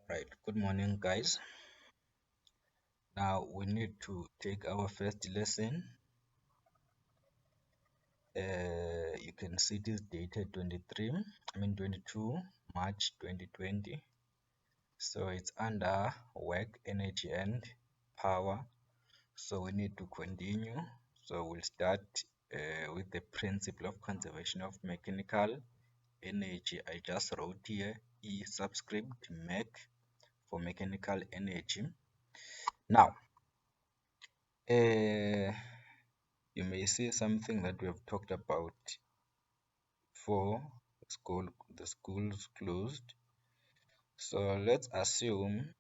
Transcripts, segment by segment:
Right, good morning, guys. Now we need to take our first lesson. You can see it is dated 22 March 2020. So it's under work, energy, and power. So we need to continue. So we'll start with the principle of conservation of mechanical energy. I just wrote here E subscript mech for mechanical energy. Now, you may see something that we have talked about for the schools closed. So let's assume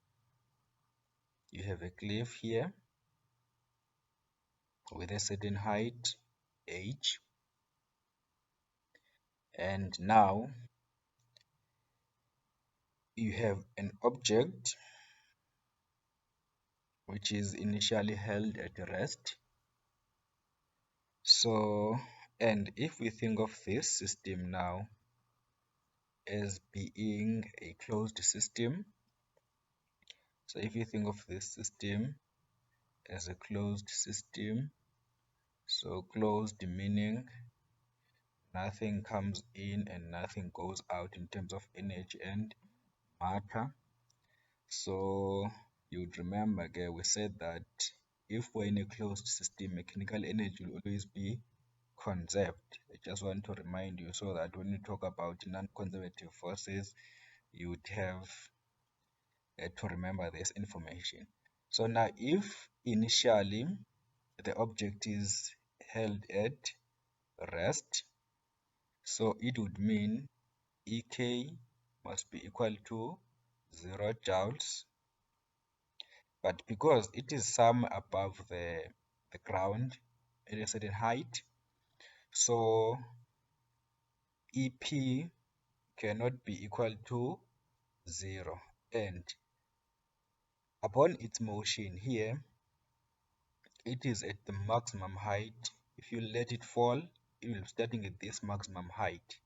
you have a cliff here with a certain height h, and now you have an object which is initially held at rest. So, and if we think of this system now as being a closed system, so if you think of this system as a closed system, so closed meaning nothing comes in and nothing goes out in terms of energy and matter. So you'd remember again, we said that if we're in a closed system, mechanical energy will always be conserved. I just want to remind you so that when you talk about non-conservative forces, you would have to remember this information. So now if initially the object is held at rest, so it would mean Ek must be equal to 0 joules, but because it is some above the ground at a certain height, so Ep cannot be equal to 0, and upon its motion here, it is at the maximum height. If you let it fall, it will be starting at this maximum height.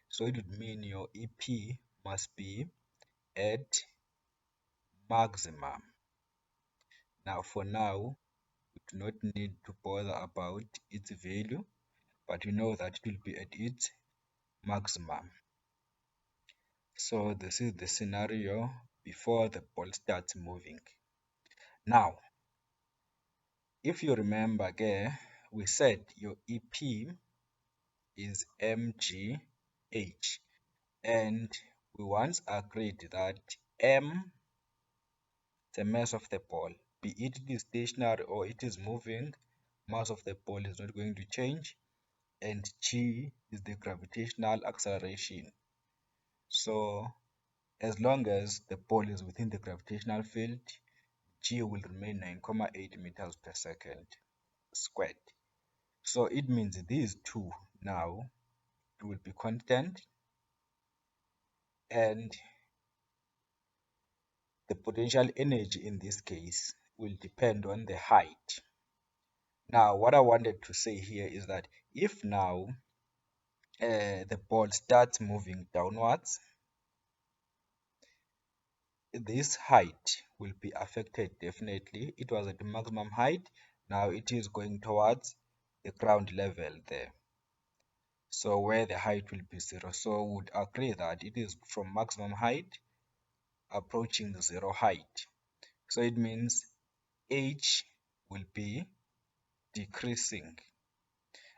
So it would mean your Ep must be at maximum. Now for now, we do not need to bother about its value, but we know that it will be at its maximum. So this is the scenario before the ball starts moving. Now, if you remember again, we said your Ep is mgh, and we once agreed that m, the mass of the ball, be it is stationary or it is moving, mass of the ball is not going to change, and g is the gravitational acceleration. So as long as the ball is within the gravitational field, g will remain 9.8 meters per second squared. So it means these two now will be constant, and the potential energy in this case will depend on the height. Now, what I wanted to say here is that if now the ball starts moving downwards, this height will be affected definitely. It was at the maximum height, now it is going towards the ground level there. So where the height will be 0. So we would agree that it is from maximum height approaching 0 height. So it means h will be decreasing.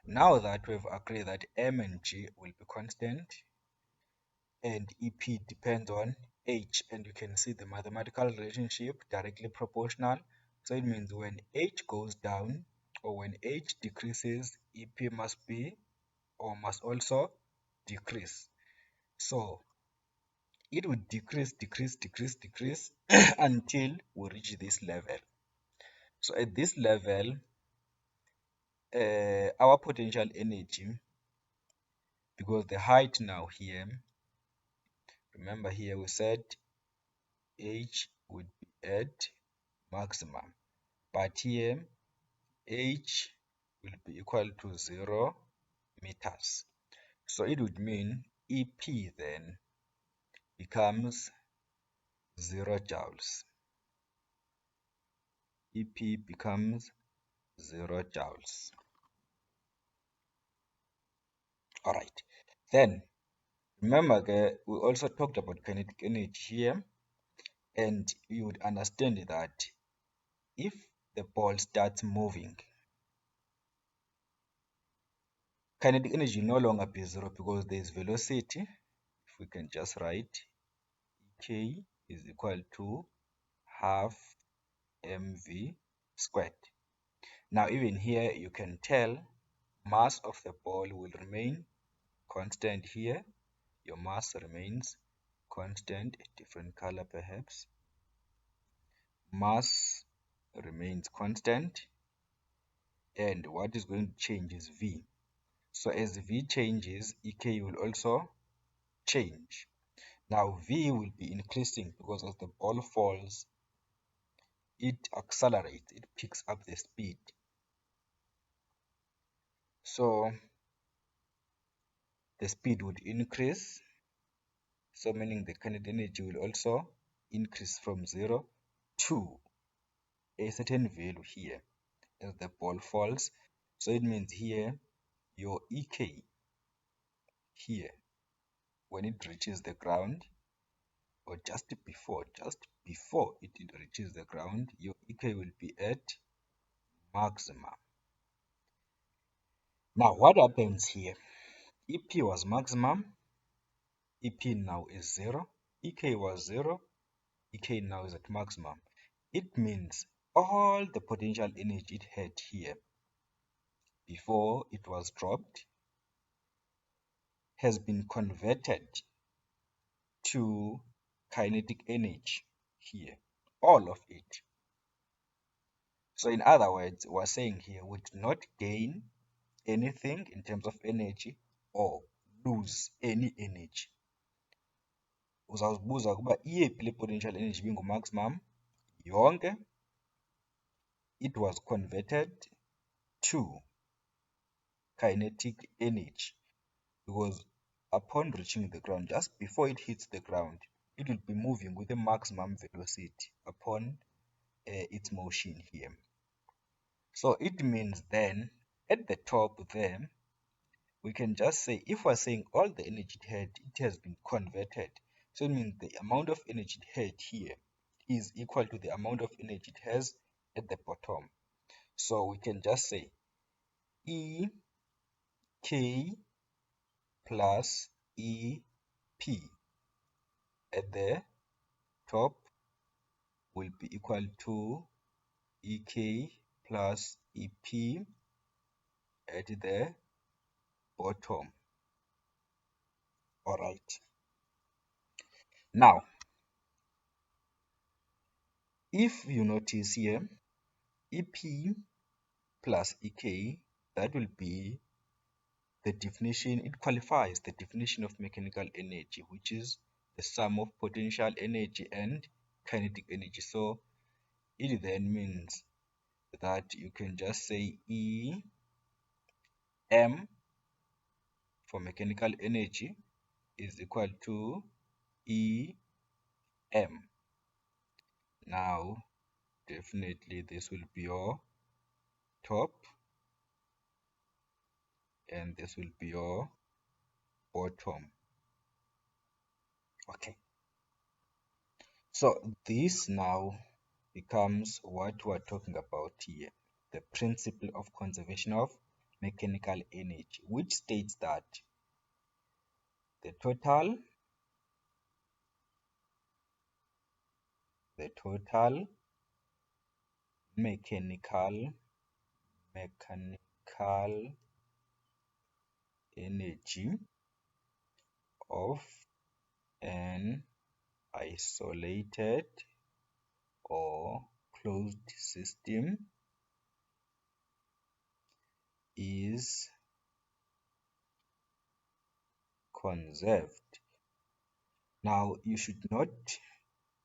Now that we've agreed that m and g will be constant and Ep depends on h, and you can see the mathematical relationship directly proportional. So it means when h goes down or when h decreases, Ep must be or must also decrease. So it would decrease until we reach this level. So at this level, our potential energy, because the height now here, remember here we said h would be at maximum, but here h will be equal to 0 meters. So it would mean Ep then becomes 0 joules. EP becomes 0 joules. All right. Then remember, we also talked about kinetic energy here, and you would understand that if the ball starts moving, kinetic energy will no longer be 0 because there is velocity. If we can just write K is equal to half mv squared. Now even here you can tell mass of the ball will remain constant here. Your mass remains constant, a different color perhaps. Mass remains constant, and what is going to change is V. So as V changes, EK will also change. Now V will be increasing because as the ball falls, it accelerates, it picks up the speed. So the speed would increase, so meaning the kinetic energy will also increase from 0 to a certain value here as the ball falls. So it means here your EK here when it reaches the ground, or just before it reaches the ground, your EK will be at maximum. Now what happens here? EP was maximum, EP now is 0, EK was 0, EK now is at maximum. It means all the potential energy it had here before it was dropped has been converted to kinetic energy here, all of it. So in other words, we're saying here we did not gain anything in terms of energy or lose any energy. Uzawuzibuza ukuba iyephi le potential energy maximum yonke, it was converted to kinetic energy because upon reaching the ground, just before it hits the ground, it will be moving with a maximum velocity upon its motion here. So it means then at the top there, we can just say, if we're saying all the energy it had, it has been converted. So it means the amount of energy it had here is equal to the amount of energy it has at the bottom. So we can just say EK plus EP at the top will be equal to EK plus EP at the bottom. All right. Now, if you notice here, EP plus EK, that will be the definition, it qualifies the definition of mechanical energy, which is the sum of potential energy and kinetic energy. So it then means that you can just say EM for mechanical energy is equal to EM. Now, definitely this will be your top and this will be your bottom. Okay. So this now becomes what we're talking about here, the principle of conservation of mechanical energy, which states that the total mechanical energy of an isolated or closed system is conserved. Now you should not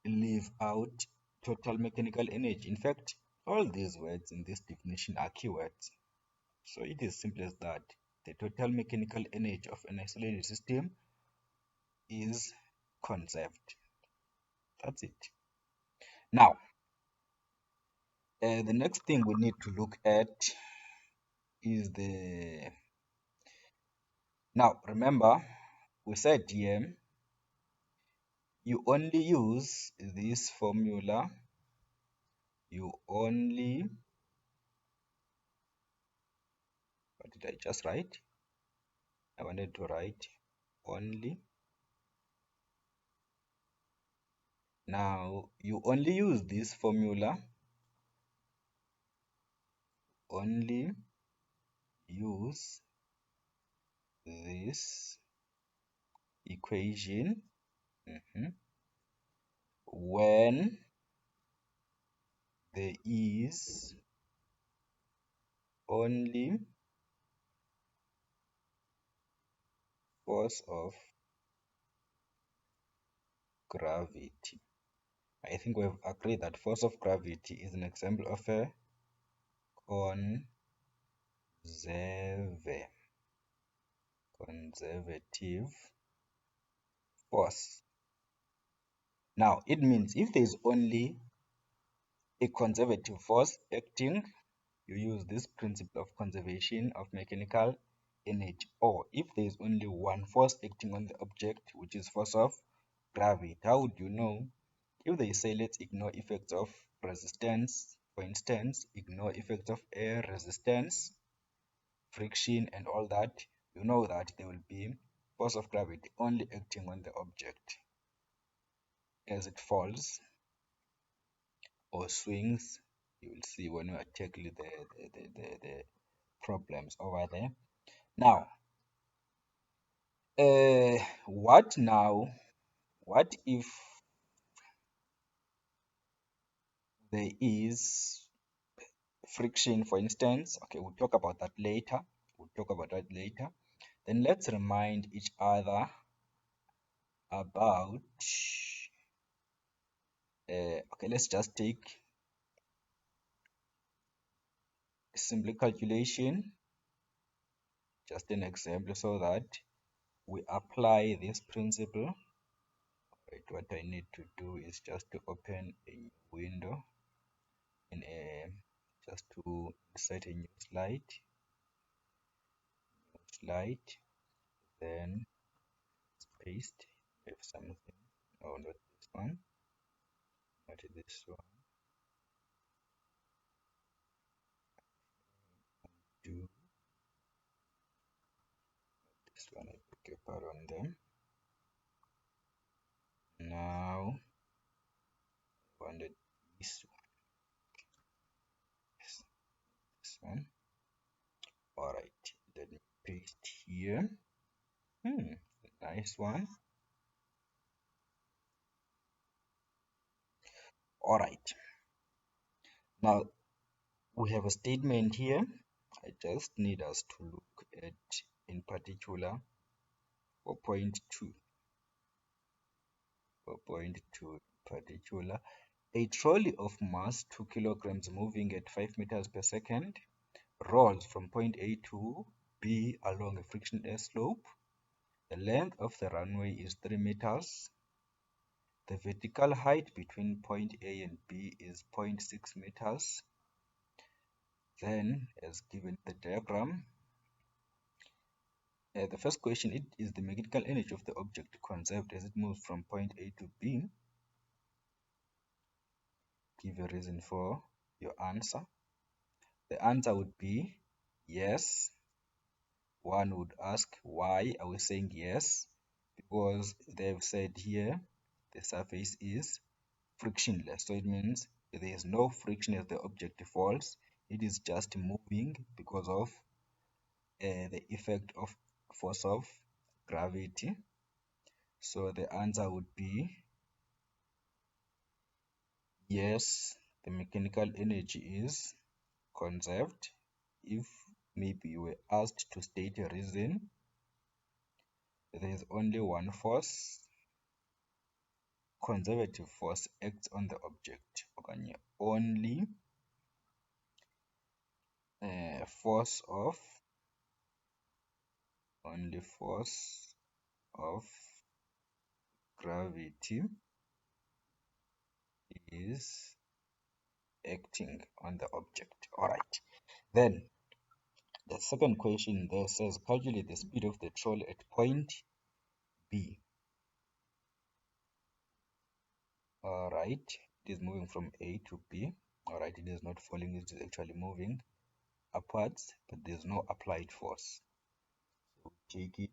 leave out total mechanical energy. In fact, all these words in this definition are keywords. So it is simple as that. The total mechanical energy of an isolated system is conserved. That's it. Now, the next thing we need to look at is now remember we said here you only use this formula, you only, what did I just write? I wanted to write only. Now you only use this formula, only use this equation when there is only force of gravity. I think we've agreed that force of gravity is an example of a conservative force. Now, it means if there is only a conservative force acting, you use this principle of conservation of mechanical energy. Or if there is only one force acting on the object, which is force of gravity, how would you know? If they say let's ignore effects of resistance, for instance, ignore effects of air resistance, friction and all that, you know that there will be force of gravity only acting on the object as it falls or swings. You will see when we are tackling the problems over there. Now, what now? What if there is friction, for instance? Okay, we'll talk about that later. Then let's remind each other about, okay, let's just take simple calculation, just an example, so that we apply this principle. Right, what I need to do is just to open a window in a, just to insert a new slide, then paste if something. Oh, not this one, not this one. Do this one. I pick apart on them. Now I wanted this one. Yes, this one. All right, let me paste here. Nice one. All right. Now we have a statement here. I just need us to look at, in particular, 4.2. 4.2 in particular. A trolley of mass 2 kilograms moving at 5 meters per second rolls from point A to B along a frictionless slope. The length of the runway is 3 meters. The vertical height between point A and B is 0.6 meters. Then, as given the diagram, the first question is the mechanical energy of the object conserved as it moves from point A to B. Give a reason for your answer. The answer would be yes. One would ask, why are we saying yes? Because they've said here the surface is frictionless, so it means there is no friction as the object falls. It is just moving because of the effect of force of gravity. So the answer would be yes, the mechanical energy is conserved. If maybe you were asked to state a reason, there is only one force, conservative force acts on the object. Only force of gravity is acting on the object. All right. Then the second question there says calculate the speed of the trolley at point B. All right. It is moving from A to B. All right. It is not falling. It is actually moving upwards, but there's no applied force. So take it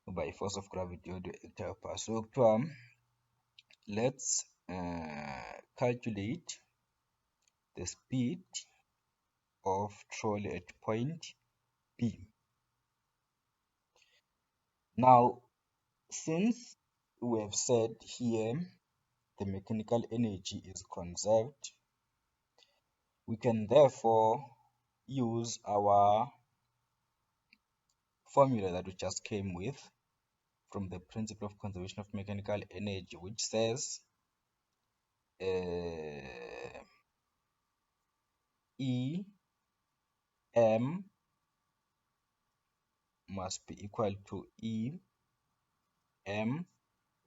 by force of gravity or the entire path. So let's calculate the speed of trolley at point B. Now, since we have said here the mechanical energy is conserved, we can therefore use our formula that we just came with from the principle of conservation of mechanical energy, which says E m must be equal to E m.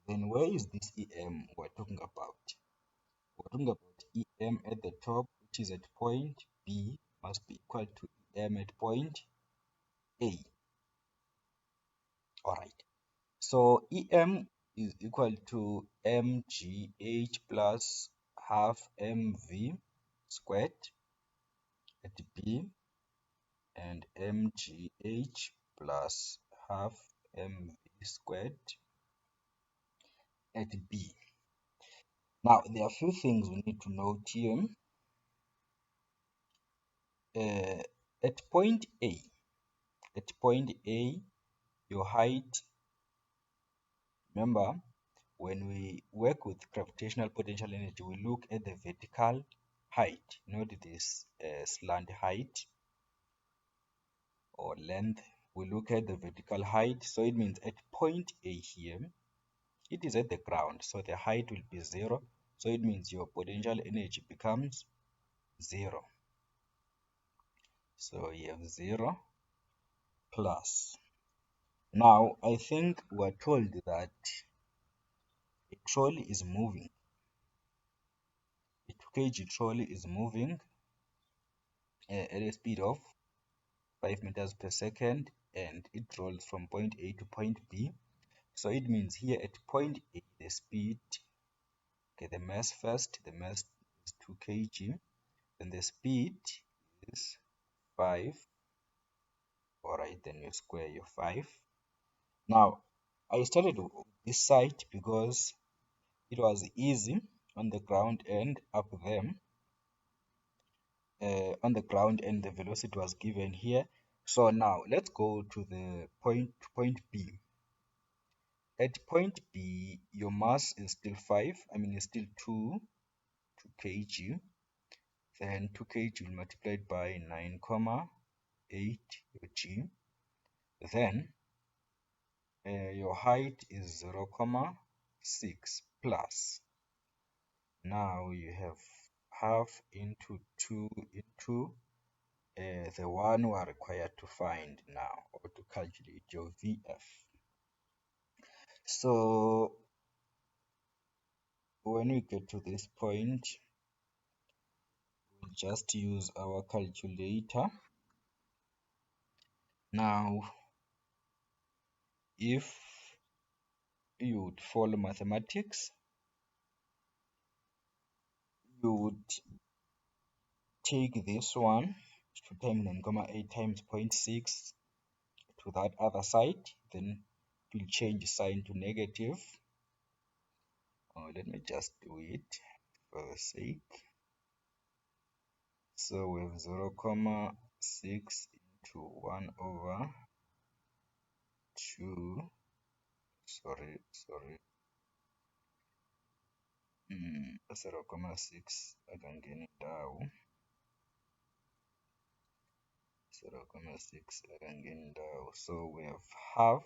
Then where is this EM we're talking about? We're talking about EM at the top, which is at point B, must be equal to EM at point A. Alright. So EM is equal to mgh plus half mv squared at B and mgh plus half mv squared at B. Now, there are a few things we need to note here. At point A, your height, remember, when we work with gravitational potential energy, we look at the vertical height, not this slant height or length. We look at the vertical height, so it means at point A here, it is at the ground, so the height will be 0. So it means your potential energy becomes 0. So you have 0 plus. Now, I think we're told that a trolley is moving. A 2 kg trolley is moving at a speed of 5 meters per second, and it rolls from point A to point B. So it means here at point A, the speed, okay, the mass first, the mass is 2 kg, then the speed is 5. Alright, then you square your 5. Now, I started with this side because it was easy on the ground and up there. On the ground and the velocity was given here. So now let's go to the point B. At point B, your mass is still 5, it's still 2 kg. Then 2 kg will multiply by 9,8 g. Then your height is 0,6 plus. Now you have half into 2 into the one we are required to find now, or to calculate your VF. So when we get to this point, we'll just use our calculator. Now, if you would follow mathematics, you would take this one, 2 times 9,8 times 0.6 to that other side, then it will change sign to negative. Let me just do it for the sake. So we have 0,6 into 1 over 2. Sorry. 0,6 akangeni ndawo. 0,6 akangeni ndawo. So we have half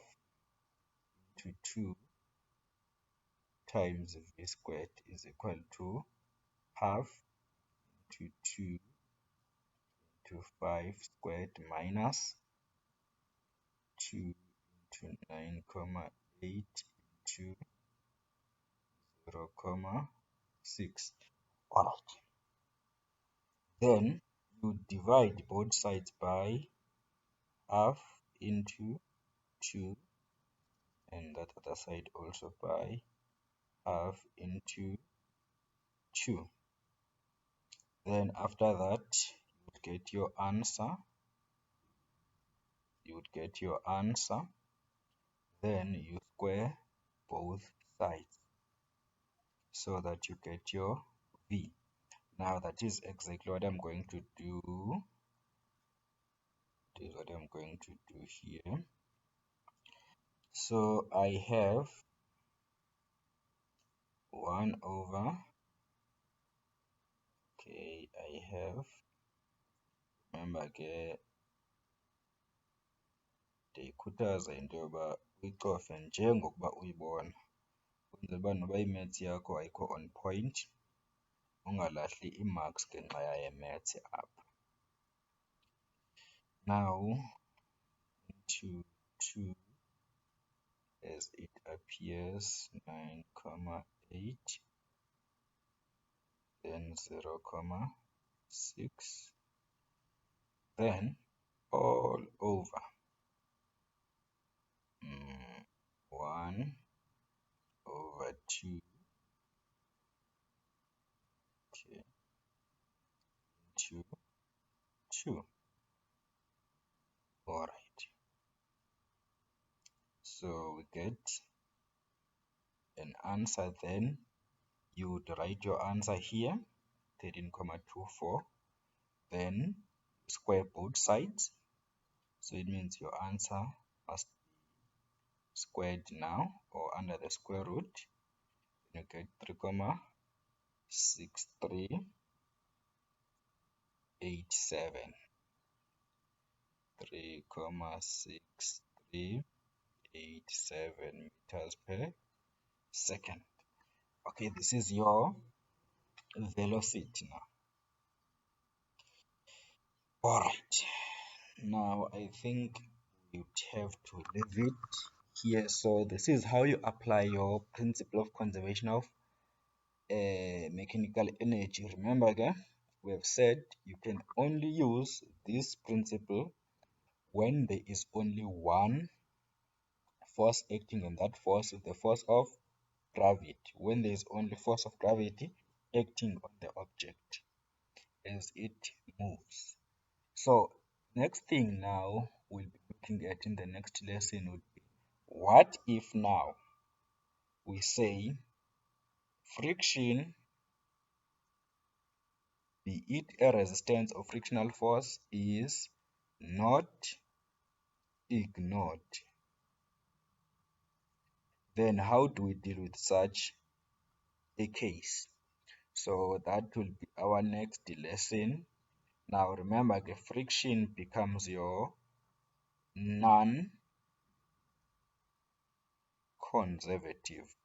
into 2 times v squared is equal to half into 2 into 5 squared minus 2 into 9,8 into 0,6 6. Alright. Then you divide both sides by half into 2, and that other side also by half into 2. Then after that, you would get your answer. Then you square both sides so that you get your V. Now that is exactly what I'm going to do. This is what I'm going to do here. So I have 1 over, okay, I have, remember ke ndiyikhuthaza into yoba uyicofe njengokuba uyibona ukwenzela uba noba i-maths yakho ayikho on point ungalahli ii-marks ngenxa yaye maths apha. Now into 2 as it appears 9,8, then 0,6, then all over 1 over 2, okay, into 2. Alright, so we get an answer. Then you would write your answer here, 13,24, then square both sides, so it means your answer must be squared now or under the square root. You get 3,6387, 3,6387 meters per second. Okay, this is your velocity now. Alright, now I think you'd have to leave it here. So this is how you apply your principle of conservation of mechanical energy. Remember again, we have said you can only use this principle when there is only one force acting, and that force is the force of gravity. When there is only force of gravity acting on the object as it moves. So next thing now we'll be looking at in the next lesson would be, what if now we say friction, be it a resistance or frictional force, is not ignored? Then how do we deal with such a case? So that will be our next lesson. Now remember, the friction becomes your non-conservative